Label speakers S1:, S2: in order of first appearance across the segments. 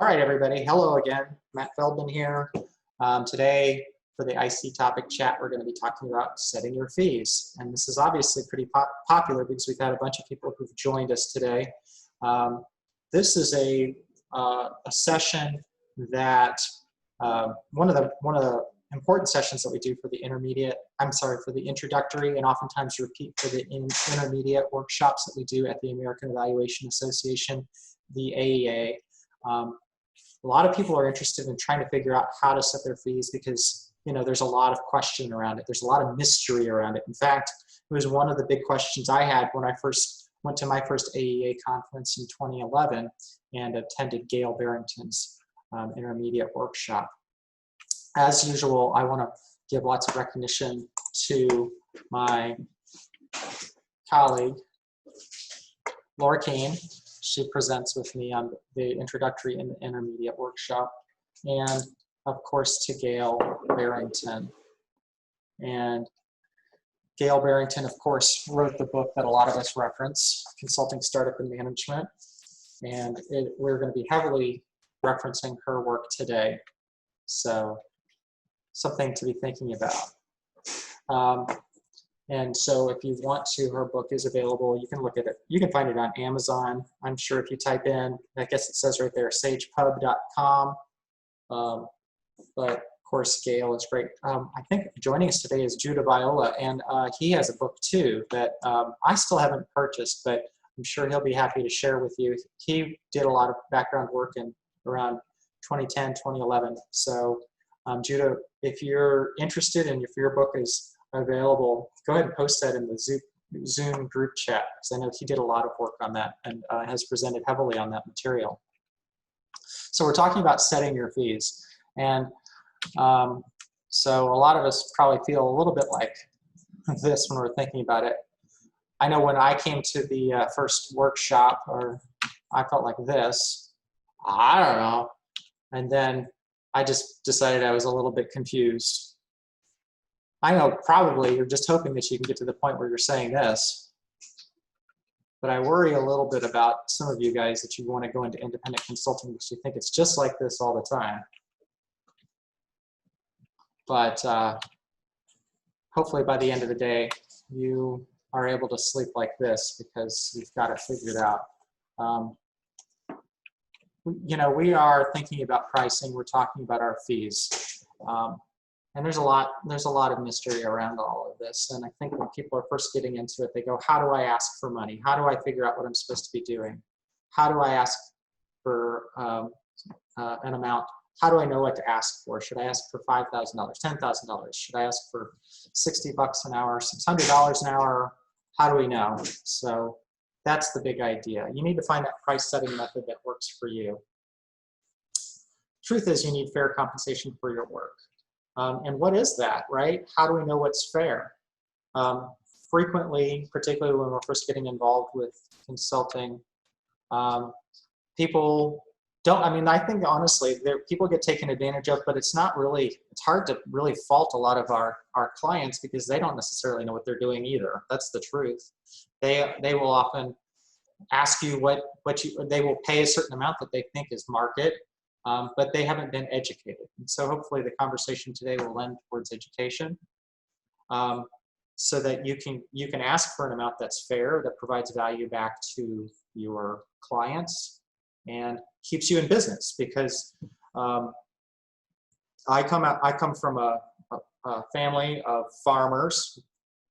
S1: All right, everybody. Hello again. Matt Feldman here. Today, for the IC topic chat, we're going to be talking about setting your fees. And this is obviously pretty popular because we've had a bunch of people who've joined us today. This is a session that one of the important sessions that we do for the for the introductory and oftentimes repeat for the intermediate workshops that we do at the American Evaluation Association, the AEA. A lot of people are interested in trying to figure out how to set their fees because, you know, there's a lot of question around it. There's a lot of mystery around it. In fact, it was one of the big questions I had when I first went to my first AEA conference in 2011 and attended Gail Barrington's intermediate workshop. As usual, I want to give lots of recognition to my colleague, Laura Kane. She presents with me on the introductory and the intermediate workshop. And of course to Gail Barrington. And Gail Barrington, of course, wrote the book that a lot of us reference, Consulting Startup and Management. And we're going to be heavily referencing her work today. So something to be thinking about. And so if you want to, her book is available. You can look at it. You can find it on Amazon. I'm sure if you type in, I guess it says right there, sagepub.com. But of course, Gail is great. I think joining us today is Judah Viola, and he has a book too that I still haven't purchased, but I'm sure he'll be happy to share with you. He did a lot of background work in around 2010, 2011. So Judah, if you're interested and if your book is available, go ahead and post that in the Zoom group chat, because I know he did a lot of work on that and has presented heavily on that material. So we're talking about setting your fees. And so a lot of us probably feel a little bit like this when we're thinking about it. I know when I came to the first workshop, I felt like this. I don't know. And then I just decided I was a little bit confused. I know probably you're just hoping that you can get to the point where you're saying this, but I worry a little bit about some of you guys that you want to go into independent consulting because you think it's just like this all the time. But hopefully by the end of the day, you are able to sleep like this because you've got it figured out. You know, we are thinking about pricing. We're talking about our fees. And there's a lot of mystery around all of this. And I think when people are first getting into it, they go, how do I ask for money? How do I figure out what I'm supposed to be doing? How do I ask for an amount? How do I know what to ask for? Should I ask for $5,000, $10,000? Should I ask for 60 bucks an hour, $600 an hour? How do we know? So that's the big idea. You need to find that price setting method that works for you. Truth is, you need fair compensation for your work. And what is that, right? How do we know what's fair? Frequently, particularly when we're first getting involved with consulting, people don't, I mean, I think honestly, people get taken advantage of, but it's not really, it's hard to really fault a lot of our clients because they don't necessarily know what they're doing either. That's the truth. They will often ask you they will pay a certain amount that they think is market. But they haven't been educated. And so hopefully the conversation today will lend towards education so that you can ask for an amount that's fair, that provides value back to your clients and keeps you in business. Because I come from a family of farmers.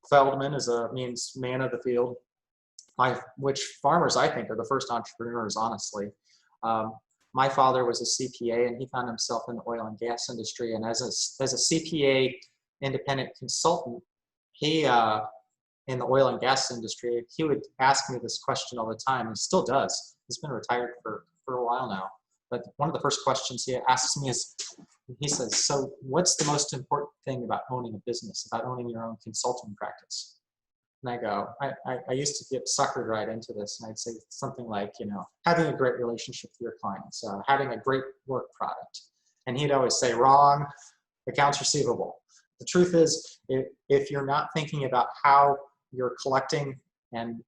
S1: Feldman means man of the field, which farmers I think are the first entrepreneurs, honestly. My father was a CPA, and he found himself in the oil and gas industry. And as a CPA independent consultant, he in the oil and gas industry, he would ask me this question all the time, and still does. He's been retired for a while now. But one of the first questions he asks me is, he says, so what's the most important thing about owning a business, about owning your own consulting practice? And I go, I used to get suckered right into this, and I'd say something like, you know, having a great relationship with your clients, having a great work product. And he'd always say, wrong, accounts receivable. The truth is, if you're not thinking about how you're collecting and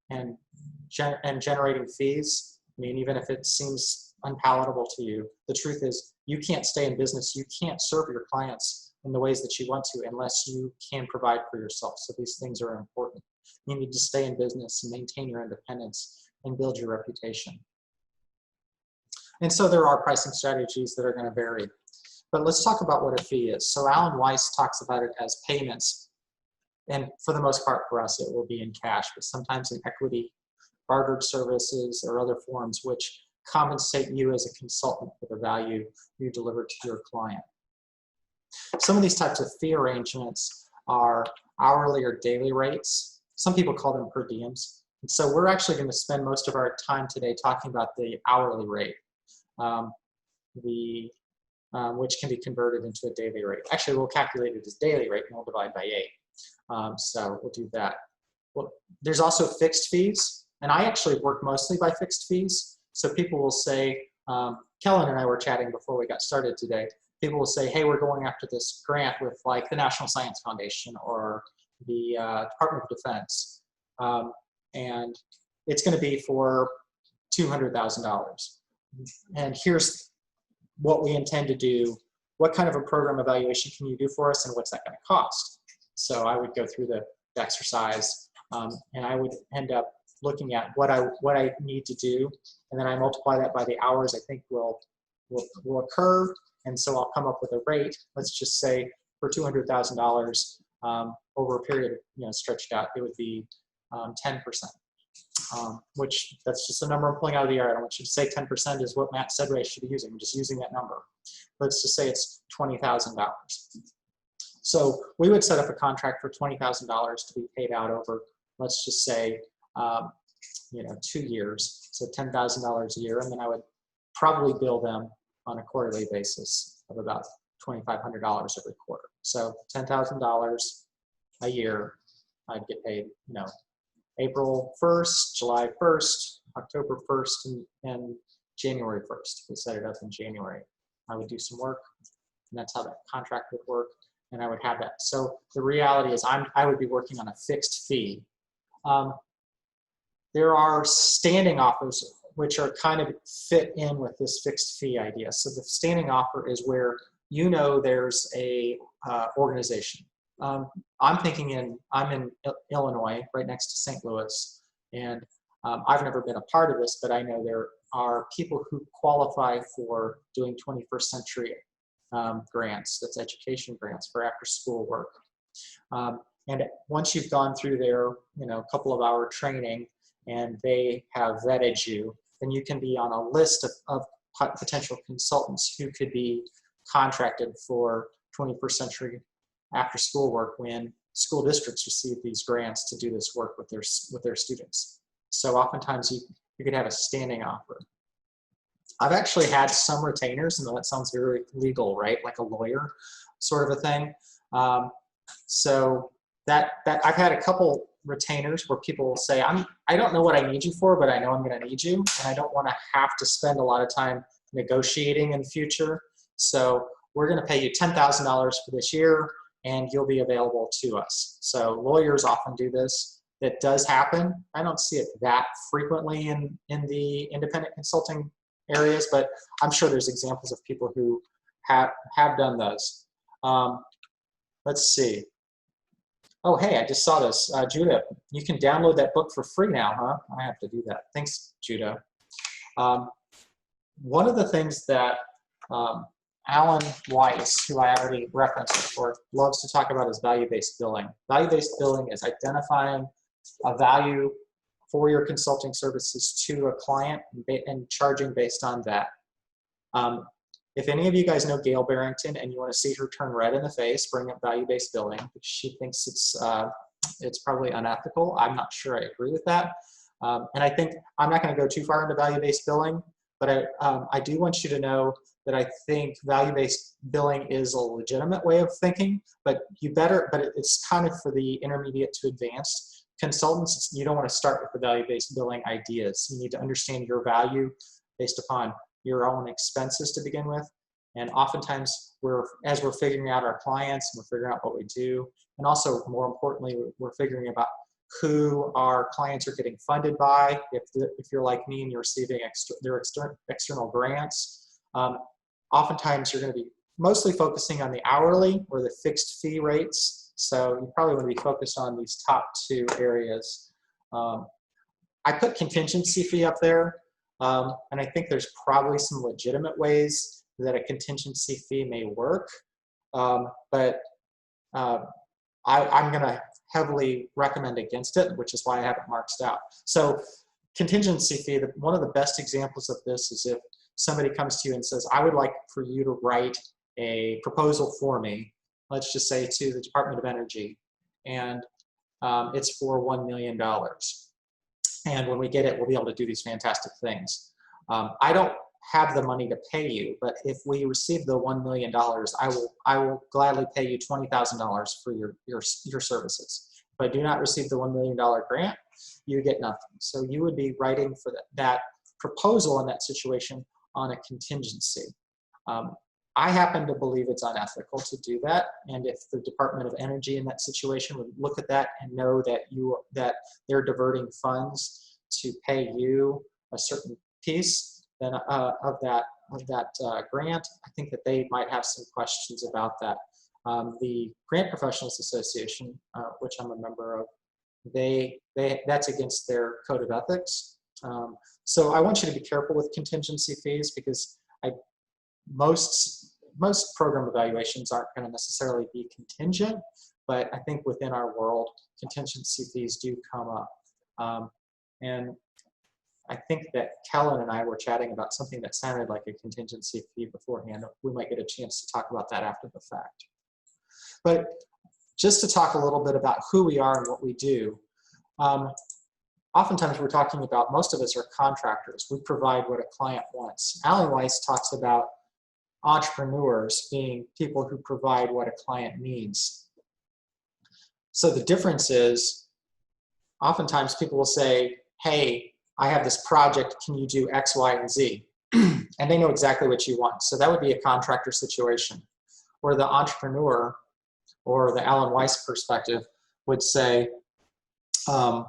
S1: generating fees, I mean, even if it seems unpalatable to you, the truth is you can't stay in business. You can't serve your clients in the ways that you want to unless you can provide for yourself. So these things are important. You need to stay in business and maintain your independence and build your reputation. And so there are pricing strategies that are going to vary. But let's talk about what a fee is. So Alan Weiss talks about it as payments. And for the most part for us, it will be in cash, but sometimes in equity, bartered services, or other forms which compensate you as a consultant for the value you deliver to your client. Some of these types of fee arrangements are hourly or daily rates. Some people call them per diems. And so we're actually going to spend most of our time today talking about the hourly rate, which can be converted into a daily rate. Actually, we'll calculate it as daily rate and we'll divide by 8. So we'll do that. Well, there's also fixed fees, and I actually work mostly by fixed fees. So people will say, Kellen and I were chatting before we got started today. People will say, hey, we're going after this grant with like the National Science Foundation or the Department of Defense. And it's going to be for $200,000. And here's what we intend to do. What kind of a program evaluation can you do for us, and what's that going to cost? So I would go through the exercise, and I would end up looking at what I need to do, and then I multiply that by the hours I think will occur, and so I'll come up with a rate. Let's just say for $200,000 over a period, stretched out, it would be 10%. Which that's just a number I'm pulling out of the air. I don't want you to say 10% is what Matt said I should be using. I'm just using that number. Let's just say it's $20,000. So we would set up a contract for $20,000 to be paid out over, let's just say, 2 years. So $10,000 a year, and then I would probably bill them on a quarterly basis of about $2,500 every quarter. So $10,000 a year, I'd get paid, April 1st, July 1st, October 1st, and January 1st. We set it up in January. I would do some work, and that's how that contract would work, and I would have that. So the reality is I would be working on a fixed fee. There are standing offers which are kind of fit in with this fixed fee idea. So the standing offer is where there's a organization. I'm in Illinois, right next to St. Louis, and I've never been a part of this, but I know there are people who qualify for doing 21st century grants, that's education grants for after school work. And once you've gone through their, couple of hour training and they have vetted you, then you can be on a list of potential consultants who could be contracted for 21st century after school work when school districts receive these grants to do this work with their students. So oftentimes you could have a standing offer. I've actually had some retainers, and that sounds very legal, right? Like a lawyer sort of a thing. So that I've had a couple retainers where people will say, I don't know what I need you for, but I know I'm going to need you, and I don't want to have to spend a lot of time negotiating in the future. So we're going to pay you $10,000 for this year, and you'll be available to us. So lawyers often do this. That does happen. I don't see it that frequently in the independent consulting areas, but I'm sure there's examples of people who have done those. Let's see. Oh, hey, I just saw this. Judah, you can download that book for free now, huh? I have to do that. Thanks, Judah. One of the things that Alan Weiss, who I already referenced before, loves to talk about is value-based billing. Value-based billing is identifying a value for your consulting services to a client and charging based on that. If any of you guys know Gail Barrington and you want to see her turn red in the face, bring up value-based billing. She thinks it's probably unethical. I'm not sure I agree with that. And I think I'm not going to go too far into value-based billing, but I do want you to know that I think value-based billing is a legitimate way of thinking, but it's kind of for the intermediate to advanced consultants. You don't want to start with the value-based billing ideas. You need to understand your value based upon your own expenses to begin with. And oftentimes, as we're figuring out our clients and we're figuring out what we do, and also more importantly, we're figuring about who our clients are getting funded by. If you're like me and you're receiving external grants, oftentimes you're going to be mostly focusing on the hourly or the fixed fee rates. So you probably want to be focused on these top two areas. I put contingency fee up there, and I think there's probably some legitimate ways that a contingency fee may work, but I'm going to heavily recommend against it, which is why I have it marked out. So contingency fee, one of the best examples of this is if somebody comes to you and says, I would like for you to write a proposal for me, let's just say to the Department of Energy, and it's for $1 million. And when we get it, we'll be able to do these fantastic things. I don't have the money to pay you, but if we receive the $1 million, I will gladly pay you $20,000 for your services. If I do not receive the $1 million grant, you get nothing. So you would be writing for that proposal in that situation on a contingency. I happen to believe it's unethical to do that, and if the Department of Energy in that situation would look at that and know that they're diverting funds to pay you a certain piece then of that grant, I think that they might have some questions about that. The Grant Professionals Association, which I'm a member of, that's against their code of ethics. So I want you to be careful with contingency fees, because most program evaluations aren't going to necessarily be contingent, but I think within our world, contingency fees do come up. And I think that Kellen and I were chatting about something that sounded like a contingency fee beforehand. We might get a chance to talk about that after the fact. But just to talk a little bit about who we are and what we do, oftentimes we're talking about, most of us are contractors. We provide what a client wants. Alan Weiss talks about entrepreneurs being people who provide what a client needs. So the difference is, oftentimes people will say, hey, I have this project, can you do X, Y, and Z? And they know exactly what you want. So that would be a contractor situation. Where the entrepreneur, or the Alan Weiss perspective, would say, I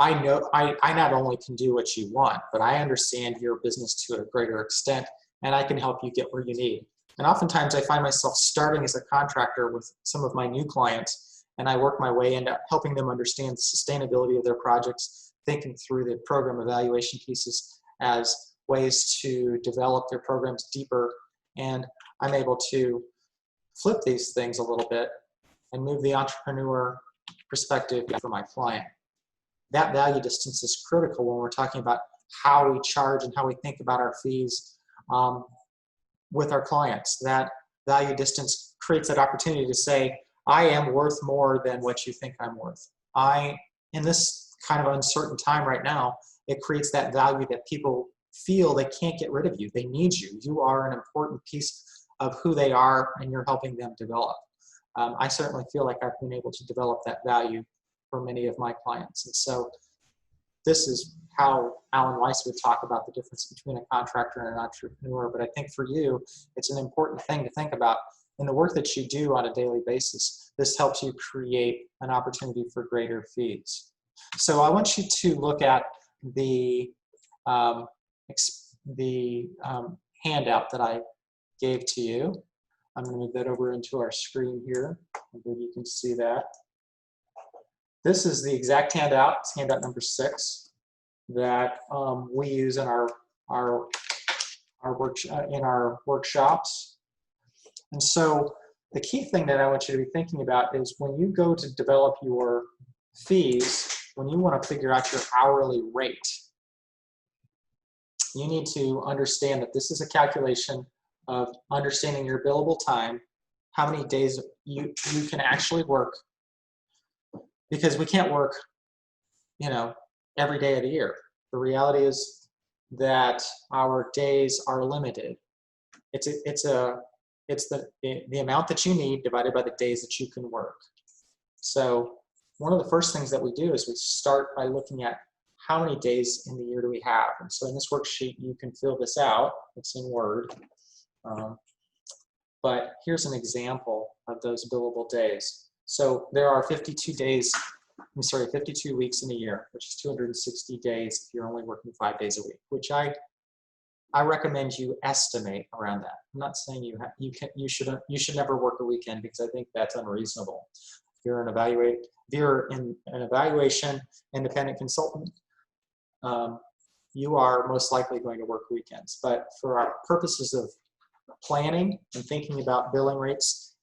S1: not only can do what you want, but I understand your business to a greater extent, and I can help you get where you need. And oftentimes I find myself starting as a contractor with some of my new clients, and I work my way into helping them understand the sustainability of their projects, thinking through the program evaluation pieces as ways to develop their programs deeper, and I'm able to flip these things a little bit and move the entrepreneur perspective for my client. That value distance is critical when we're talking about how we charge and how we think about our fees with our clients. That value distance creates that opportunity to say, I am worth more than what you think I'm worth. In this kind of uncertain time right now, it creates that value that people feel they can't get rid of you. They need you. You are an important piece of who they are, and you're helping them develop. I certainly feel like I've been able to develop that value for many of my clients. And so this is how Alan Weiss would talk about the difference between a contractor and an entrepreneur. But I think for you, it's an important thing to think about in the work that you do on a daily basis. This helps you create an opportunity for greater fees. So I want you to look at the handout that I gave to you. I'm going to move that over into our screen here. I believe you can see that. This is the exact handout. It's handout number 6 that we use in our workshops. And so the key thing that I want you to be thinking about is when you go to develop your fees, when you want to figure out your hourly rate, you need to understand that this is a calculation of understanding your billable time, how many days you can actually work, because we can't work, every day of the year. The reality is that our days are limited. It's the amount that you need divided by the days that you can work. So one of the first things that we do is we start by looking at how many days in the year do we have. And so in this worksheet, you can fill this out. It's in Word. But here's an example of those billable days. So there are 52 days 52 weeks in a year, which is 260 days if you're only working 5 days a week, which I recommend you estimate around that. I'm not saying you should never work a weekend, because I think that's unreasonable. If you're in an evaluation independent consultant, you are most likely going to work weekends. But for our purposes of planning and thinking about billing rates,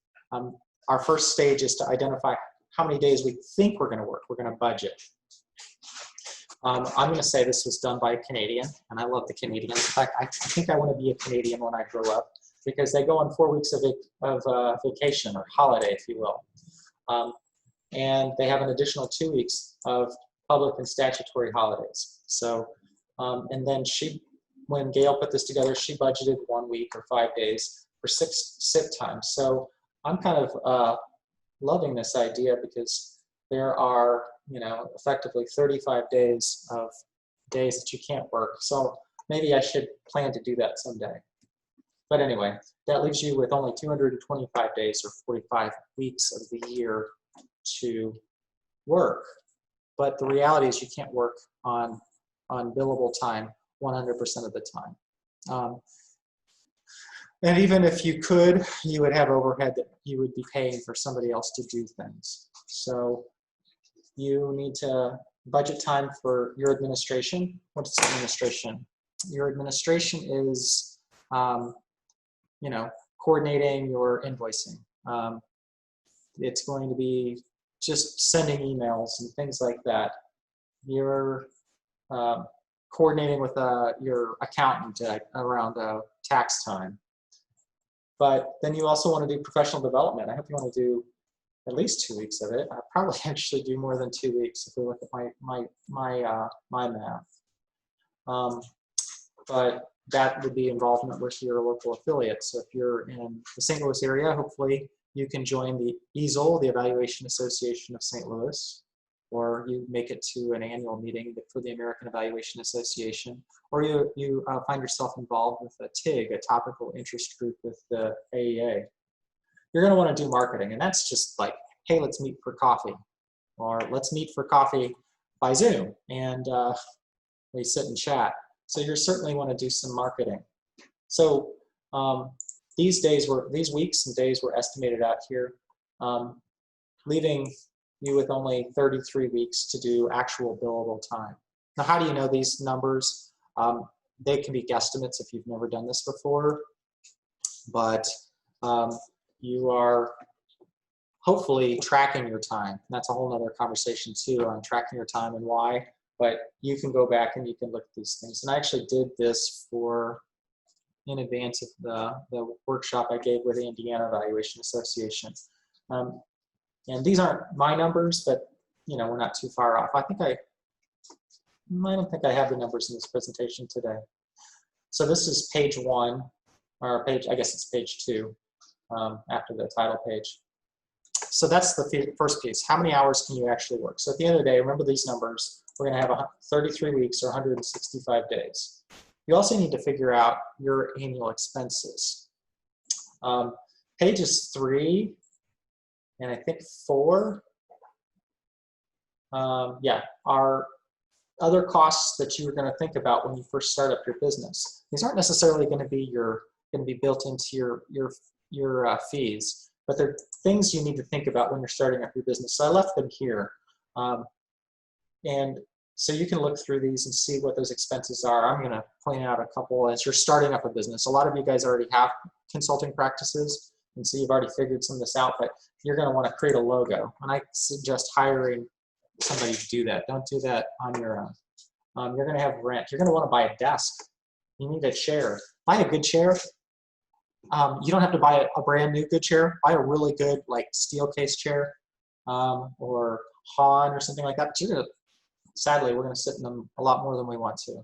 S1: our first stage is to identify how many days we think we're going to work. We're going to budget. I'm going to say this was done by a Canadian, and I love the Canadians. In fact, I think I want to be a Canadian when I grow up, because they go on 4 weeks of vacation, or holiday, if you will. And they have an additional 2 weeks of public and statutory holidays. So, and then when Gail put this together, she budgeted 1 week or 5 days for sick time. So I'm kind of loving this idea, because there are, effectively 35 days of days that you can't work. So maybe I should plan to do that someday. But anyway, that leaves you with only 225 days, or 45 weeks of the year to work. But the reality is you can't work on billable time 100% of the time. And even if you could, you would have overhead that you would be paying for somebody else to do things. So you need to budget time for your administration. What is administration? Your administration is, coordinating your invoicing. It's going to be just sending emails and things like that. You're coordinating with your accountant around tax time. But then you also want to do professional development. I hope you want to do at least 2 weeks of it. I probably actually do more than 2 weeks if we look at my math. But that would be involvement with your local affiliates. So if you're in the St. Louis area, hopefully you can join the EASL, the Evaluation Association of St. Louis, or you make it to an annual meeting for the American Evaluation Association, or you find yourself involved with a TIG, a topical interest group with the AEA. You're going to want to do marketing, and that's just like, hey, let's meet for coffee, or let's meet for coffee by Zoom, and we sit and chat. So you certainly want to do some marketing. So these weeks and days were estimated out here, leaving you with only 33 weeks to do actual billable time. Now, how do you know these numbers? They can be guesstimates if you've never done this before, but you are hopefully tracking your time. And that's a whole other conversation too, on tracking your time and why, but you can go back and you can look at these things. And I actually did this in advance of the workshop I gave with the Indiana Evaluation Association. And these aren't my numbers, but we're not too far off. I don't think I have the numbers in this presentation today. So this is page 1, or I guess it's page 2, after the title page. So that's the first piece. How many hours can you actually work? So at the end of the day, remember these numbers. We're going to have 33 weeks or 165 days. You also need to figure out your annual expenses. Pages 3 and I think 4, are other costs that you're going to think about when you first start up your business. These aren't necessarily going to be built into your fees, but they're things you need to think about when you're starting up your business. So I left them here, and so you can look through these and see what those expenses are. I'm going to point out a couple as you're starting up a business. A lot of you guys already have consulting practices, and so you've already figured some of this out, but you're going to want to create a logo. And I suggest hiring somebody to do that. Don't do that on your own. You're going to have rent. You're going to want to buy a desk. You need a chair. Buy a good chair. You don't have to buy a brand new good chair. Buy a really good steel case chair or Hahn or something like that. But sadly, we're going to sit in them a lot more than we want to.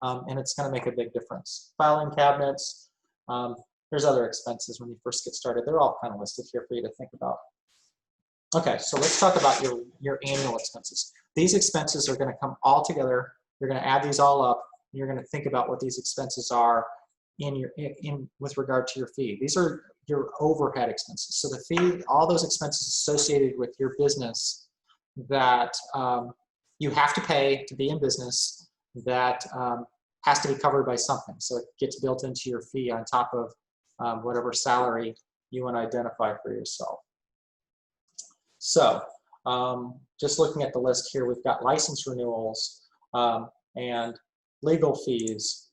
S1: And it's going to make a big difference. Filing cabinets. There's other expenses when you first get started. They're all kind of listed here for you to think about. Okay, so let's talk about your annual expenses. These expenses are going to come all together. You're going to add these all up. And you're going to think about what these expenses are with regard to your fee. These are your overhead expenses. So the fee, all those expenses associated with your business that you have to pay to be in business that has to be covered by something. So it gets built into your fee on top of whatever salary you want to identify for yourself. So just looking at the list here, we've got license renewals and legal fees.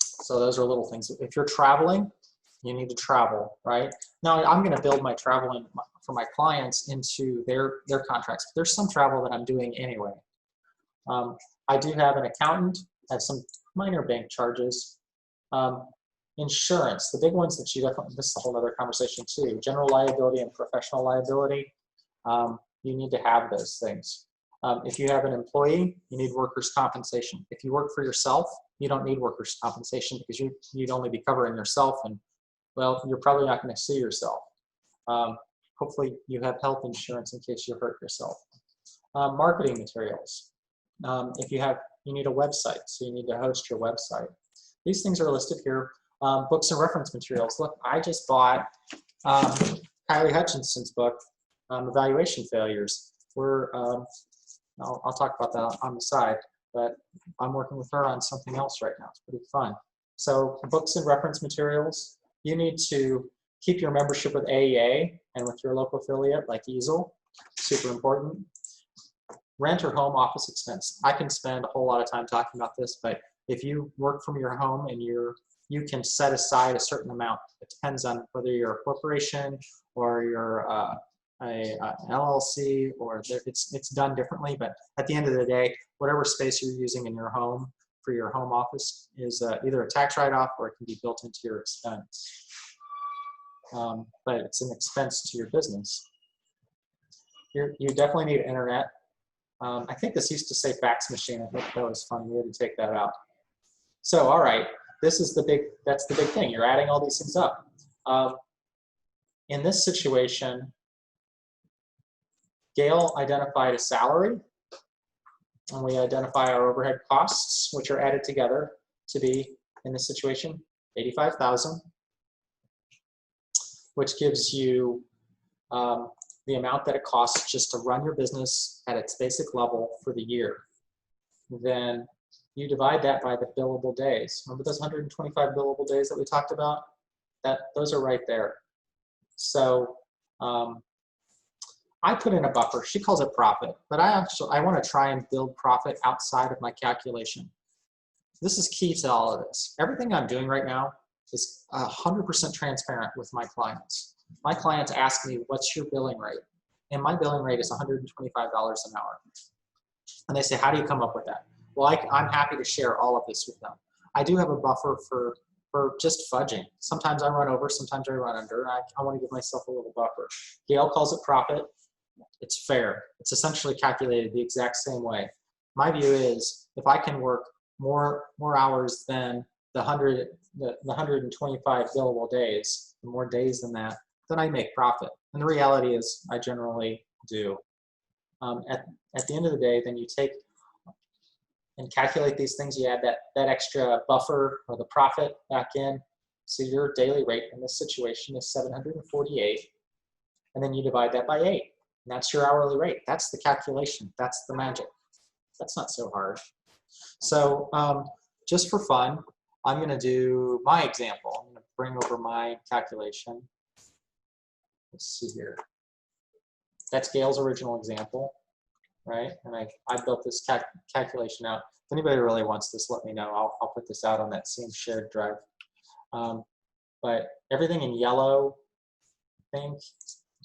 S1: So those are little things. If you're traveling, you need to travel, right? Now I'm going to build my traveling for my clients into their contracts. There's some travel that I'm doing anyway. I do have an accountant, I have some minor bank charges. Insurance, the big ones that you definitely, this is a whole other conversation too. General liability and professional liability, you need to have those things. If you have an employee, you need workers' compensation. If you work for yourself, you don't need workers' compensation because you'd only be covering yourself, and well, you're probably not going to sue yourself. Hopefully you have health insurance in case you hurt yourself. Marketing materials. If you need a website, so you need to host your website. These things are listed here. Books and reference materials. Look, I just bought Kylie Hutchinson's book, Evaluation Failures. I'll talk about that on the side, but I'm working with her on something else right now. It's pretty fun. So books and reference materials. You need to keep your membership with AEA and with your local affiliate like Easel. Super important. Rent or home office expense. I can spend a whole lot of time talking about this, but if you work from your home and you can set aside a certain amount. It depends on whether you're a corporation or you're an LLC, or it's done differently. But at the end of the day, whatever space you're using in your home for your home office is either a tax write-off or it can be built into your expense. But it's an expense to your business. You definitely need internet. I think this used to say fax machine. I think that was fun. We had to take that out. So, all right, that's the big thing. You're adding all these things up. In this situation, Gail identified a salary, and we identify our overhead costs, which are added together to be, in this situation, $85,000, which gives you the amount that it costs just to run your business at its basic level for the year. Then you divide that by the billable days. Remember those 125 billable days that we talked about? Those are right there. So I put in a buffer. She calls it profit, but I want to try and build profit outside of my calculation. This is key to all of this. Everything I'm doing right now is 100% transparent with my clients. My clients ask me, what's your billing rate? And my billing rate is $125 an hour. And they say, how do you come up with that? Well, I'm happy to share all of this with them. I do have a buffer for just fudging. Sometimes I run over, sometimes I run under. I want to give myself a little buffer. Gail calls it profit. It's fair. It's essentially calculated the exact same way. My view is if I can work more hours than the 125 billable days, more days than that, then I make profit. And the reality is I generally do. At the end of the day, then you take and calculate these things. You add that extra buffer or the profit back in. So your daily rate in this situation is $748. And then you divide that by 8. And that's your hourly rate. That's the calculation. That's the magic. That's not so hard. So just for fun, I'm going to do my example. I'm going to bring over my calculation. Let's see here. That's Gail's original example, right? And I built this calculation out. If anybody really wants this, let me know. I'll put this out on that same shared drive. But everything in yellow, I think,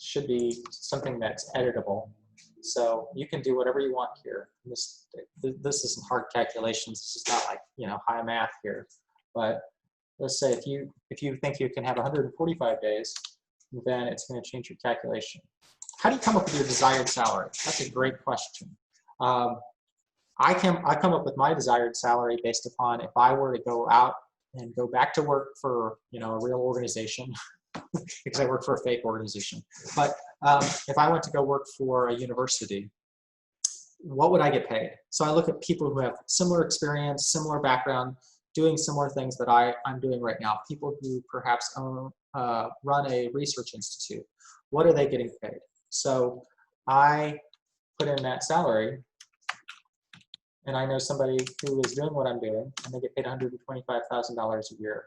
S1: should be something that's editable. So you can do whatever you want here. This isn't hard calculations. This is not like, high math here. But let's say if you think you can have 145 days, then it's going to change your calculation. How do you come up with your desired salary? That's a great question. I come up with my desired salary based upon if I were to go out and go back to work for a real organization, because I work for a fake organization. But if I went to go work for a university, what would I get paid? So I look at people who have similar experience, similar background, doing similar things that I'm doing right now. People who perhaps run a research institute. What are they getting paid? So I put in that salary, and I know somebody who is doing what I'm doing, and they get paid $125,000 a year.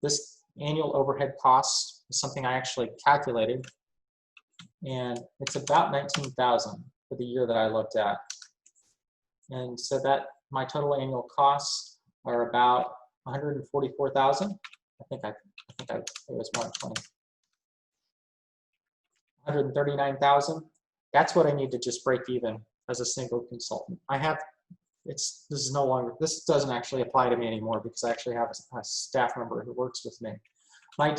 S1: This annual overhead cost is something I actually calculated, and it's about $19,000 for the year that I looked at. And so that my total annual costs are about $144,000. I think it was 120. $139,000. That's what I need to just break even as a single consultant. This doesn't actually apply to me anymore because I actually have a staff member who works with me. My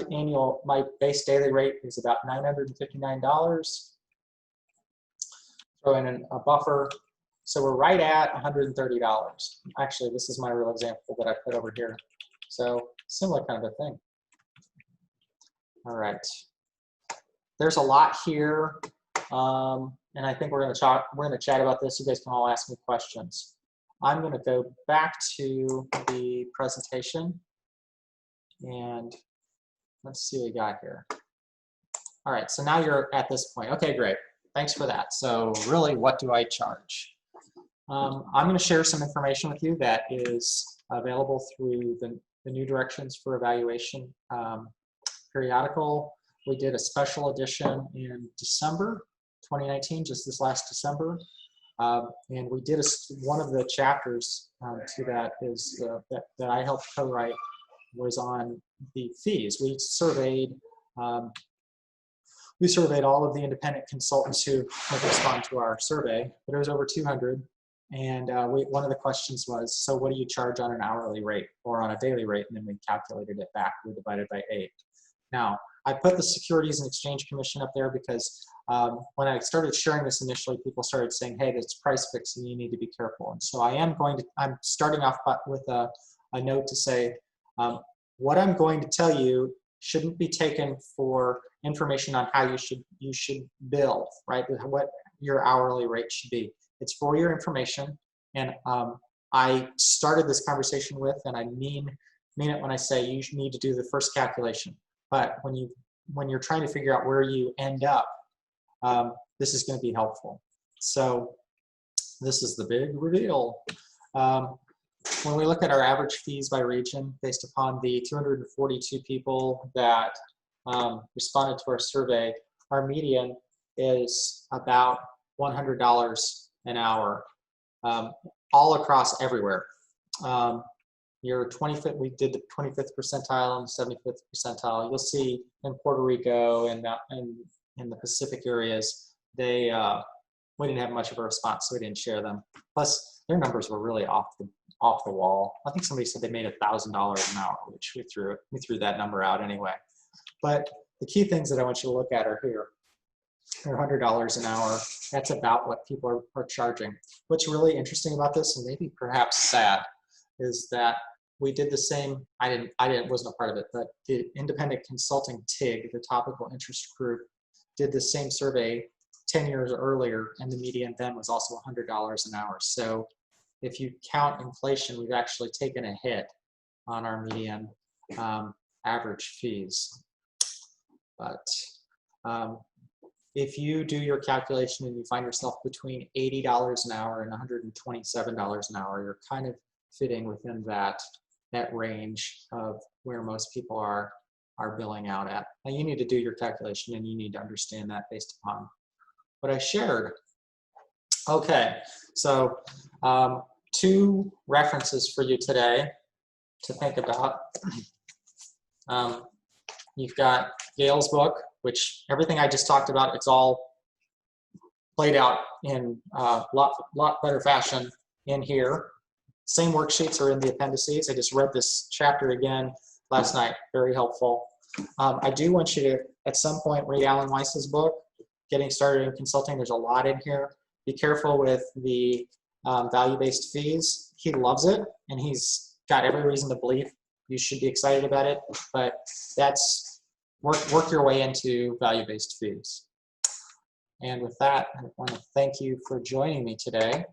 S1: base daily rate is about $959. Throw in a buffer. So we're right at $130. Actually, this is my real example that I put over here. So similar kind of a thing. All right. There's a lot here, and I think we're going to chat about this. You guys can all ask me questions. I'm going to go back to the presentation, and let's see what we got here. All right, so now you're at this point. Okay, great. Thanks for that. So really, what do I charge? I'm going to share some information with you that is available through the New Directions for Evaluation periodical. We did a special edition in December 2019, just this last December. And we did one of the chapters to that is that I helped co-write was on the fees. We surveyed all of the independent consultants who would respond to our survey, but it was over 200. And one of the questions was, so what do you charge on an hourly rate or on a daily rate? And then we calculated it back. We divided by 8. Now, I put the Securities and Exchange Commission up there because when I started sharing this initially, people started saying, hey, that's price fixing, you need to be careful. And so I'm starting off with a note to say, what I'm going to tell you shouldn't be taken for information on how you should bill, right? What your hourly rate should be. It's for your information. And I started this conversation with, and I mean it when I say you need to do the first calculation. But when you're trying to figure out where you end up, this is going to be helpful. So this is the big reveal. When we look at our average fees by region, based upon the 242 people that responded to our survey, our median is about $100 an hour, all across everywhere. Your 25th, we did the 25th percentile and 75th percentile. You'll see in Puerto Rico and in the Pacific areas, we didn't have much of a response, so we didn't share them. Plus, their numbers were really off the wall. I think somebody said they made $1,000 an hour, which we threw that number out anyway. But the key things that I want you to look at are here. They're $100 an hour. That's about what people are charging. What's really interesting about this, and maybe perhaps sad, is that we did the same. Wasn't a part of it, but the independent consulting TIG, the topical interest group, did the same survey 10 years earlier, and the median then was also $100 an hour. So if you count inflation, we've actually taken a hit on our median average fees. But if you do your calculation and you find yourself between $80 an hour and $127 an hour, you're kind of fitting within that range of where most people are billing out at. Now you need to do your calculation and you need to understand that based upon what I shared. Okay, so 2 references for you today to think about. You've got Gail's book, which everything I just talked about, it's all laid out in a lot better fashion in here. Same worksheets are in the appendices. I just read this chapter again last night. Very helpful. I do want you to, at some point, read Alan Weiss's book, Getting Started in Consulting. There's a lot in here. Be careful with the value-based fees. He loves it, and he's got every reason to believe you should be excited about it, but that's work your way into value-based fees. And with that, I want to thank you for joining me today.